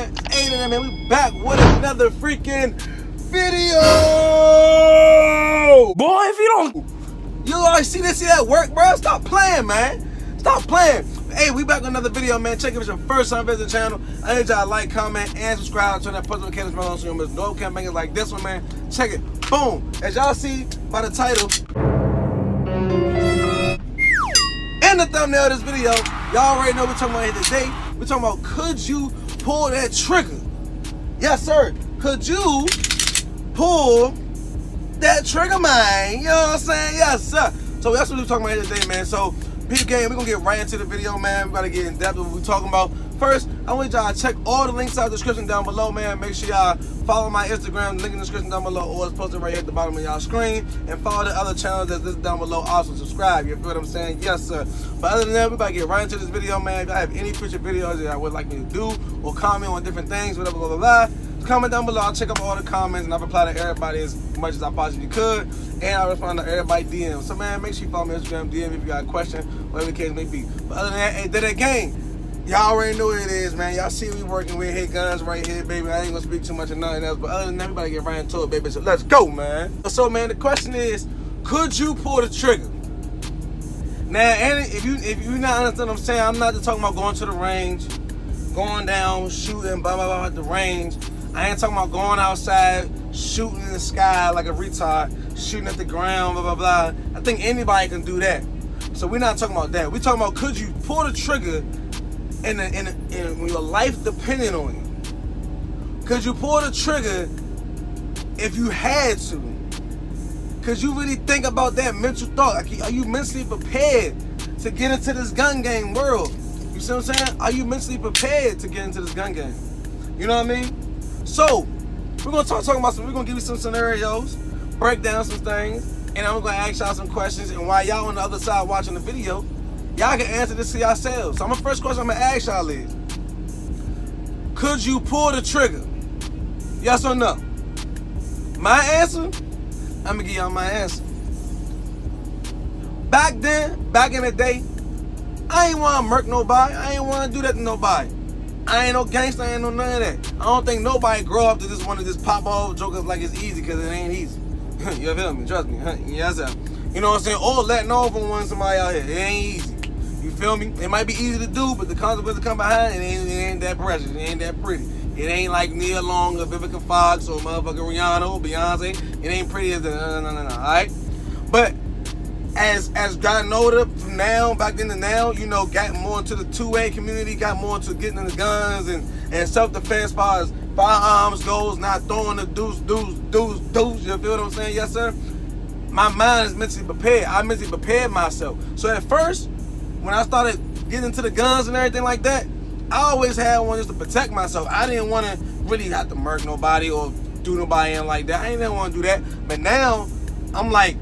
man? Ayeeedayday, man. We back with another freaking video. Boy, if you don't, you always see that work, bro. Stop playing, man. Stop playing. Hey, we back with another video, man. Check if it's your first time visiting the channel. I need y'all to like, comment, and subscribe. Turn that post notifications bell on so you don't miss no campaigns like this one, man. Check it. Boom. As y'all see by the title and the thumbnail of this video, y'all already know we're talking about here today. We're talking about, could you pull that trigger? Yes, sir. Could you pull that trigger, man? You know what I'm saying? Yes, sir. So that's what we're talking about here today, man. So, peep game, we're going to get right into the video, man. We're going to get in depth with what we're talking about. First, I want y'all to check all the links out in the description down below, man. Make sure y'all follow my Instagram, link in the description down below, or it's posted right here at the bottom of y'all screen. And follow the other channels that's listed down below. Also, subscribe. You feel what I'm saying? Yes, sir. But other than that, we're about to get right into this video, man. If y'all have any future videos that y'all would like me to do, or comment on different things, whatever, blah, blah, blah, comment down below. I'll check up all the comments, and I'll reply to everybody as much as I possibly could. And I'll respond to everybody DM. So, man, make sure you follow me on Instagram, DM if you got a question, whatever the case may be. But other than that, Ayeeedayday gang. Y'all already know what it is, man. Y'all see we working with hit guns right here, baby. I ain't gonna speak too much of nothing else. But other than that, we gotta get right into it, baby. So let's go, man. So, man, the question is, could you pull the trigger? Now, and if you not understand what I'm saying, I'm not just talking about going to the range, going down, shooting, blah, blah, blah, at the range. I ain't talking about going outside, shooting in the sky like a retard, shooting at the ground, blah, blah, blah. I think anybody can do that. So we're not talking about that. We're talking about, could you pull the trigger and your life depending on you? Could you pull the trigger if you had to? Could you really think about that mental thought? Are you mentally prepared to get into this gun game world? You see what I'm saying? Are you mentally prepared to get into this gun game? You know what I mean? So we're gonna talk about some. We're gonna give you some scenarios, break down some things, and I'm gonna ask y'all some questions. And while y'all on the other side watching the video, y'all can answer this to yourselves. So my first question I'm gonna ask y'all is, could you pull the trigger? Yes or no? My answer, I'm gonna give y'all my answer. Back then, back in the day, I ain't wanna murk nobody. I ain't wanna do that to nobody. I ain't no gangster, I ain't no none of that. I don't think nobody grow up to just want to just pop off jokers like it's easy, because it ain't easy. You feel me? Trust me. Yes, sir. You know what I'm saying? Or letting off on one somebody out here. It ain't easy. You feel me? It might be easy to do, but the consequences come behind it ain't that precious. It ain't that pretty. It ain't like Nia Long or Vivica Fox or motherfucking Rihanna or Beyonce. It ain't pretty as the no. Alright? But as gotten older from now, back then to now, you know, got more into the 2A community, got more into getting into guns and self-defense as far as firearms goes, not throwing the deuce. You feel what I'm saying? Yes, sir? My mind is mentally prepared. I mentally prepared myself. So at first, when I started getting into the guns and everything like that, I always had one just to protect myself. I didn't want to really have to murk nobody or do nobody in like that. I didn't want to do that. But now, I'm like,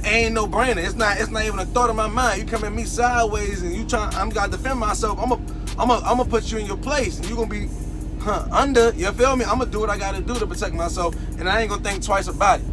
ain't no brainer. It's not even a thought in my mind. You come at me sideways and you I'm gotta defend myself. I'm gonna put you in your place, and you gonna be under. You feel me? I'm gonna do what I gotta do to protect myself, and I ain't gonna think twice about it.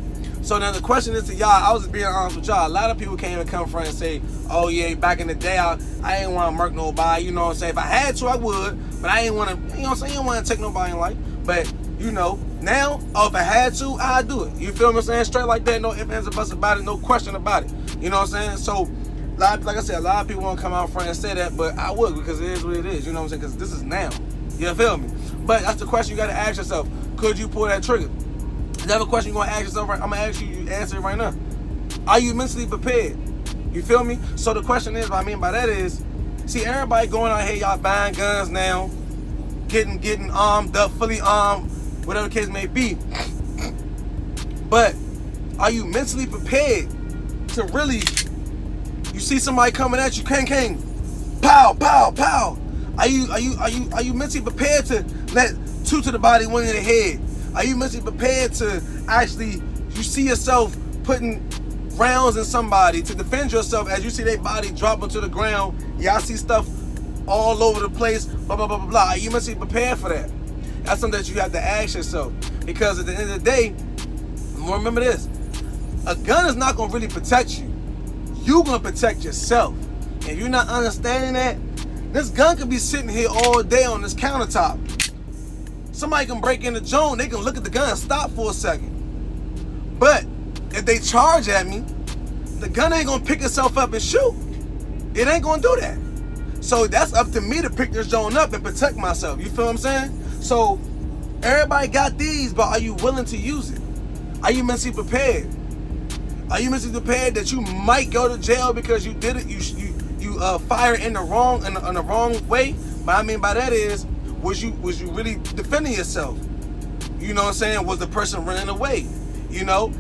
So now the question is to y'all. I was just being honest with y'all. A lot of people came and come front and say, "Oh yeah, back in the day, I ain't want to murk nobody." You know what I'm saying? If I had to, I would, but I ain't want to. You know what I'm saying? I ain't want to take nobody in life. But you know, now, if I had to, I'd do it. You feel what I'm saying? Straight like that, no ifs, ands, or buts about it, no question about it. You know what I'm saying? So, like I said, a lot of people won't come out front and say that, but I would, because it is what it is. You know what I'm saying? Because this is now. You feel me? But that's the question you got to ask yourself. Could you pull that trigger? Another question you're going to ask yourself, I'm going to ask you, you answer it right now. Are you mentally prepared? You feel me? So the question is, what I mean by that is, see, everybody going out here, y'all buying guns now, getting armed up, fully armed, whatever the case may be. But are you mentally prepared to really, you see somebody coming at you, king, pow, pow, pow. Are you mentally prepared to let two to the body, one in the head? Are you mentally prepared to actually, you see yourself putting rounds in somebody to defend yourself as you see their body drop onto the ground? Y'all see stuff all over the place, blah, blah, blah, blah, blah. Are you mentally prepared for that? That's something that you have to ask yourself. Because at the end of the day, remember this, a gun is not going to really protect you. You're going to protect yourself. If you're not understanding that, this gun could be sitting here all day on this countertop. Somebody can break into Joan, they can look at the gun and stop for a second. But if they charge at me, the gun ain't gonna pick itself up and shoot. It ain't gonna do that. So that's up to me to pick this Joan up and protect myself. You feel what I'm saying? So everybody got these, but are you willing to use it? Are you mentally prepared? Are you mentally prepared that you might go to jail because you did it? You fired in the wrong way. What I mean by that is, was you really defending yourself? You know what I'm saying? Was the person running away? You know,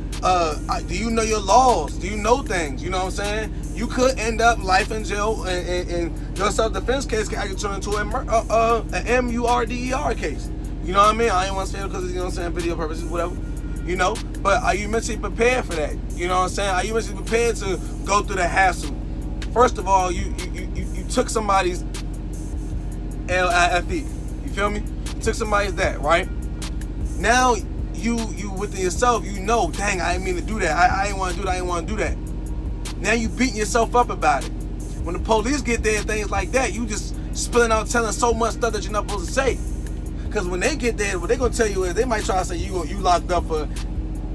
do you know your laws? Do you know things? You know what I'm saying? You could end up life in jail, and your self-defense case can actually turn into an MURDER case. You know what I mean? I ain't want to say it because, you know what I'm saying, video purposes, whatever. You know, but are you mentally prepared for that? You know what I'm saying? Are you mentally prepared to go through the hassle? First of all, you took somebody's LIFE. You feel me? You took somebody's that, right? Now you within yourself, you know, dang, I didn't mean to do that. I ain't want to do that. I ain't want to do that. Now you beating yourself up about it. When the police get there and things like that, you just spilling out telling so much stuff that you're not supposed to say. Because when they get there, what they're going to tell you is they might try to say you locked up for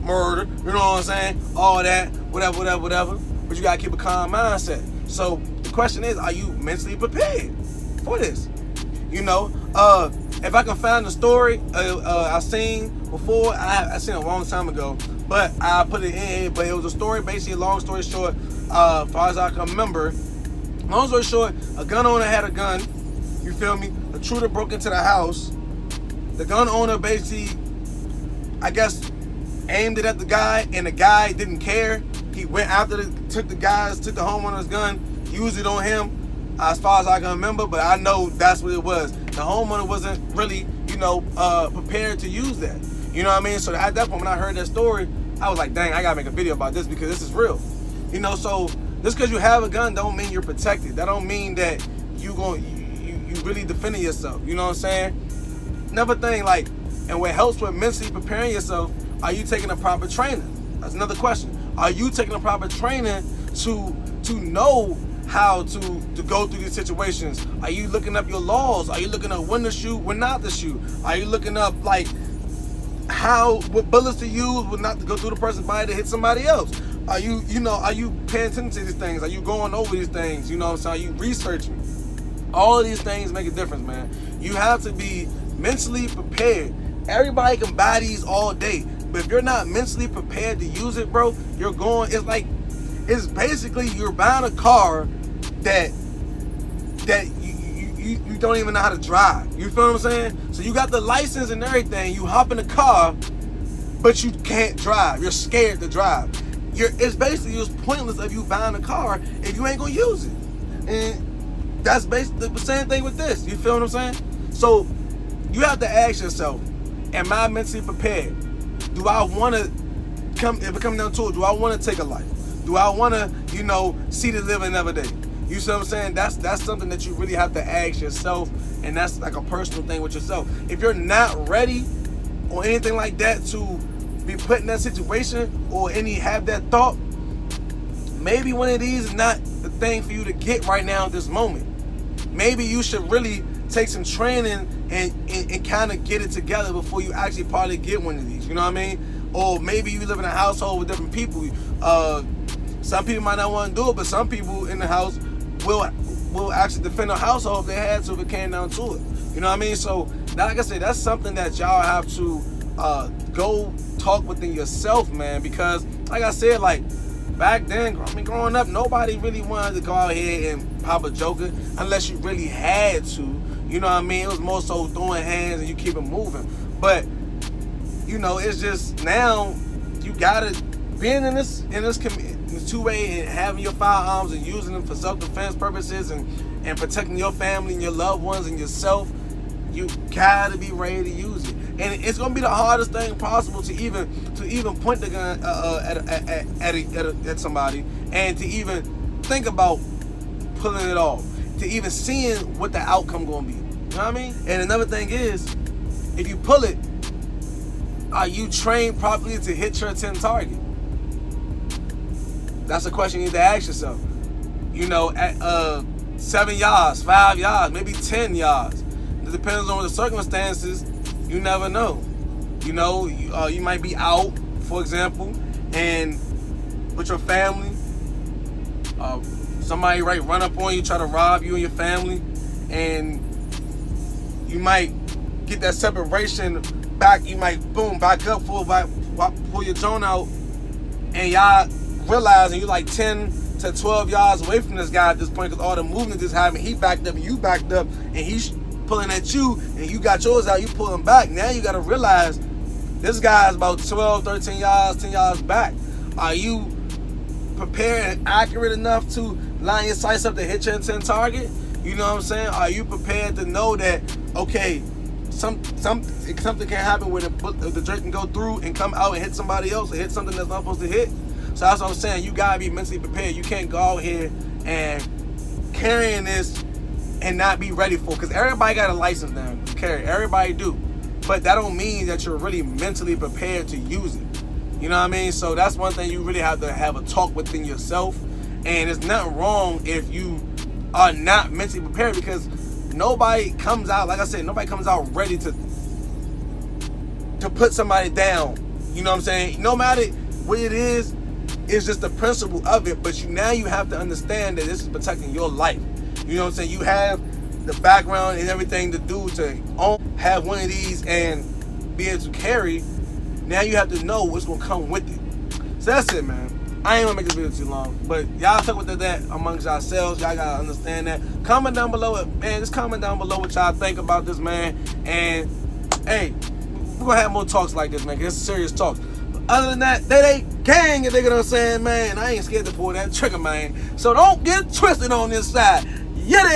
murder, you know what I'm saying? All that, whatever. But you got to keep a calm mindset. So the question is, are you mentally prepared for this? You know, if I can find the story I seen before, I seen it a long time ago, but I put it in here. But it was a story, basically, long story short, as far as I can remember. Long story short, a gun owner had a gun, you feel me? A intruder broke into the house. The gun owner basically, I guess, aimed it at the guy, and the guy didn't care. He went after took the homeowner's gun, used it on him, as far as I can remember, but I know that's what it was. The homeowner wasn't really, you know, prepared to use that. You know what I mean? So at that point, when I heard that story, I was like, dang, I gotta make a video about this because this is real. You know, so just because you have a gun don't mean you're protected. That don't mean that you really defending yourself. You know what I'm saying? Another thing, like, and what helps with mentally preparing yourself, are you taking a proper training? That's another question. Are you taking a proper training to know how to go through these situations? Are you looking up your laws? Are you looking up when to shoot, when not to shoot? Are you looking up, like, what bullets to use, what not to go through the person's body to hit somebody else? Are you paying attention to these things? Are you going over these things? You know what I'm saying? Are you researching? All of these things make a difference, man. You have to be mentally prepared. Everybody can buy these all day, but if you're not mentally prepared to use it, bro, it's basically you're buying a car that you don't even know how to drive. You feel what I'm saying? So you got the license and everything, you hop in the car, but you can't drive. You're scared to drive. It's basically just pointless of you buying a car if you ain't gonna use it. And that's basically the same thing with this. You feel what I'm saying? So you have to ask yourself, am I mentally prepared? Do I want to if it comes down to it, do I want to take a life? Do I want to, you know, see the living another day? You see what I'm saying? That's something that you really have to ask yourself, and that's like a personal thing with yourself. If you're not ready or anything like that to be put in that situation or have that thought, maybe one of these is not the thing for you to get right now at this moment. Maybe you should really take some training and kind of get it together before you actually probably get one of these. You know what I mean? Or maybe you live in a household with different people. Some people might not want to do it, but some people in the house will actually defend the household if they had to, if it came down to it. You know what I mean? So, like I said, that's something that y'all have to go talk within yourself, man. Because, like I said, like, back then, I mean, growing up, nobody really wanted to go out here and pop a joker unless you really had to. You know what I mean? It was more so throwing hands and you keep it moving. But, you know, it's just now you gotta being in this two-way and having your firearms and using them for self-defense purposes and protecting your family and your loved ones and yourself. You gotta be ready to use it, and it's gonna be the hardest thing possible to even point the gun at somebody and to even think about pulling it off, to even seeing what the outcome gonna be. You know what I mean? And another thing is, if you pull it, are you trained properly to hit your 10 target? That's a question you need to ask yourself. You know, at 7 yards, 5 yards, maybe 10 yards. It depends on the circumstances. You never know. You know, you might be out, for example, and with your family, somebody run up on you, try to rob you and your family, and you might get that separation back. You might boom back up, pull your drone out, and y'all realizing you're like 10 to 12 yards away from this guy at this point because all the movement just happened. He backed up and you backed up, and he's pulling at you, and you got yours out. You pulling back. Now you got to realize this guy's about 12, 13 yards, 10 yards back. Are you prepared and accurate enough to line your sights up to hit your intent target? You know what I'm saying? Are you prepared to know that, okay, something can happen where the jerk can go through and come out and hit somebody else or hit something that's not supposed to hit? So that's what I'm saying. You gotta be mentally prepared. You can't go out here and carrying this and not be ready for it. Because everybody got a license now to carry. Everybody do. But that don't mean that you're really mentally prepared to use it. You know what I mean? So that's one thing you really have to have a talk within yourself. And there's nothing wrong if you are not mentally prepared, because nobody comes out, like I said, nobody comes out ready to put somebody down. You know what I'm saying? No matter what it is, it's just the principle of it. But now you have to understand that this is protecting your life. You know what I'm saying? You have the background and everything to do to have one of these and be able to carry. Now you have to know what's going to come with it. So that's it, man. I ain't going to make this video too long. But y'all talk with that amongst yourselves. Y'all got to understand that. Comment down below, man. Just comment down below what y'all think about this, man. And, hey, we're going to have more talks like this, man. It's serious talks. But other than that, they gang, if they get what I'm saying, man. I ain't scared to pull that trigger, man. So don't get twisted on this side. Yeah,